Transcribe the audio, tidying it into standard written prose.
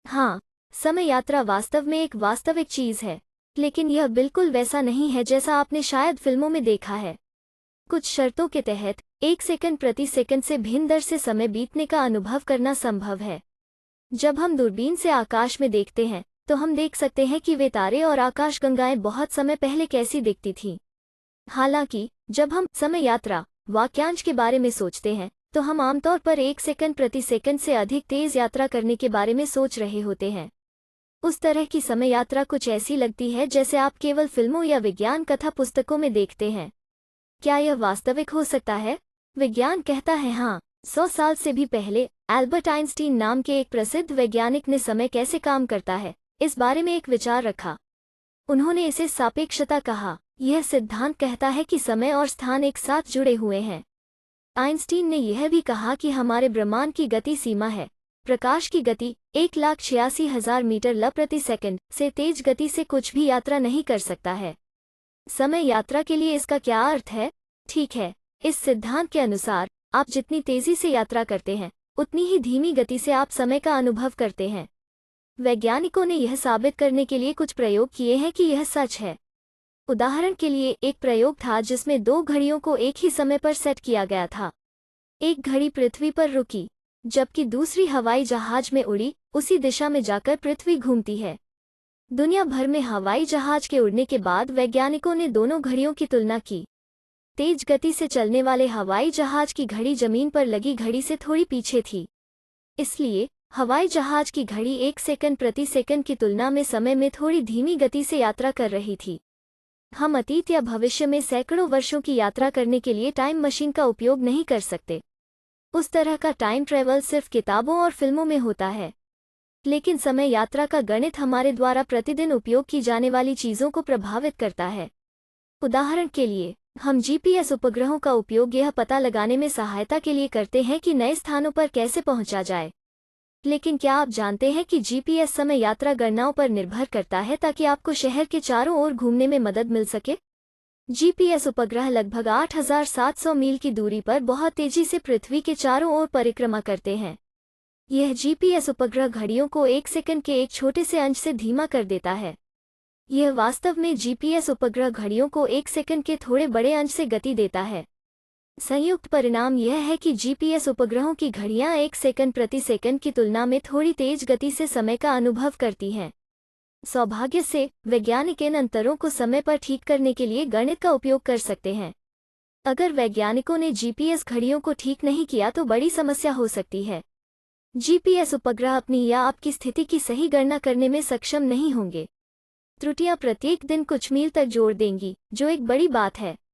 हाँ, समय यात्रा वास्तव में एक वास्तविक चीज है, लेकिन यह बिल्कुल वैसा नहीं है जैसा आपने शायद फिल्मों में देखा है। कुछ शर्तों के तहत 1 सेकंड प्रति सेकंड से भिन्न दर से समय बीतने का अनुभव करना संभव है। जब हम दूरबीन से आकाश में देखते हैं तो हम देख सकते हैं कि वे तारे और आकाशगंगाएं बहुत समय पहले कैसी दिखती थीं। हालांकि जब हम समय यात्रा वाक्यांश के बारे में सोचते हैं तो हम आमतौर पर 1 सेकंड प्रति सेकंड से अधिक तेज यात्रा करने के बारे में सोच रहे होते हैं। उस तरह की समय यात्रा कुछ ऐसी लगती है जैसे आप केवल फिल्मों या विज्ञान कथा पुस्तकों में देखते हैं। क्या यह वास्तविक हो सकता है? विज्ञान कहता है हाँ। 100 साल से भी पहले एल्बर्ट आइंस्टीन नाम के एक प्रसिद्ध वैज्ञानिक ने समय कैसे काम करता है इस बारे में एक विचार रखा। उन्होंने इसे सापेक्षता कहा। यह सिद्धांत कहता है कि समय और स्थान एक साथ जुड़े हुए हैं। आइंस्टीन ने यह भी कहा कि हमारे ब्रह्मांड की गति सीमा है। प्रकाश की गति 1,86,000 मीटर प्रति सेकंड से तेज गति से कुछ भी यात्रा नहीं कर सकता है। समय यात्रा के लिए इसका क्या अर्थ है? ठीक है, इस सिद्धांत के अनुसार आप जितनी तेजी से यात्रा करते हैं उतनी ही धीमी गति से आप समय का अनुभव करते हैं। वैज्ञानिकों ने यह साबित करने के लिए कुछ प्रयोग किए हैं कि यह सच है। उदाहरण के लिए एक प्रयोग था जिसमें 2 घड़ियों को एक ही समय पर सेट किया गया था। एक घड़ी पृथ्वी पर रुकी जबकि दूसरी हवाई जहाज में उड़ी उसी दिशा में जाकर पृथ्वी घूमती है। दुनिया भर में हवाई जहाज के उड़ने के बाद वैज्ञानिकों ने दोनों घड़ियों की तुलना की। तेज गति से चलने वाले हवाई जहाज की घड़ी जमीन पर लगी घड़ी से थोड़ी पीछे थी। इसलिए हवाई जहाज की घड़ी 1 सेकंड प्रति सेकंड की तुलना में समय में थोड़ी धीमी गति से यात्रा कर रही थी। हम अतीत या भविष्य में सैकड़ों वर्षों की यात्रा करने के लिए टाइम मशीन का उपयोग नहीं कर सकते। उस तरह का टाइम ट्रैवल सिर्फ किताबों और फिल्मों में होता है। लेकिन समय यात्रा का गणित हमारे द्वारा प्रतिदिन उपयोग की जाने वाली चीज़ों को प्रभावित करता है। उदाहरण के लिए हम जीपीएस उपग्रहों का उपयोग यह पता लगाने में सहायता के लिए करते हैं कि नए स्थानों पर कैसे पहुंचा जाए। लेकिन क्या आप जानते हैं कि जीपीएस समय यात्रा गणनाओं पर निर्भर करता है ताकि आपको शहर के चारों ओर घूमने में मदद मिल सके? जीपीएस उपग्रह लगभग 8,700 मील की दूरी पर बहुत तेजी से पृथ्वी के चारों ओर परिक्रमा करते हैं। यह जीपीएस उपग्रह घड़ियों को 1 सेकंड के एक छोटे से अंश से धीमा कर देता है। यह वास्तव में जीपीएस उपग्रह घड़ियों को 1 सेकंड के थोड़े बड़े अंश से गति देता है। संयुक्त परिणाम यह है कि जीपीएस उपग्रहों की घड़ियां 1 सेकंड प्रति सेकंड की तुलना में थोड़ी तेज गति से समय का अनुभव करती हैं। सौभाग्य से वैज्ञानिक इन अंतरों को समय पर ठीक करने के लिए गणित का उपयोग कर सकते हैं। अगर वैज्ञानिकों ने जीपीएस घड़ियों को ठीक नहीं किया तो बड़ी समस्या हो सकती है। जीपीएस उपग्रह अपनी या आपकी स्थिति की सही गणना करने में सक्षम नहीं होंगे। त्रुटियां प्रत्येक दिन कुछ मील तक जोड़ देंगी, जो एक बड़ी बात है।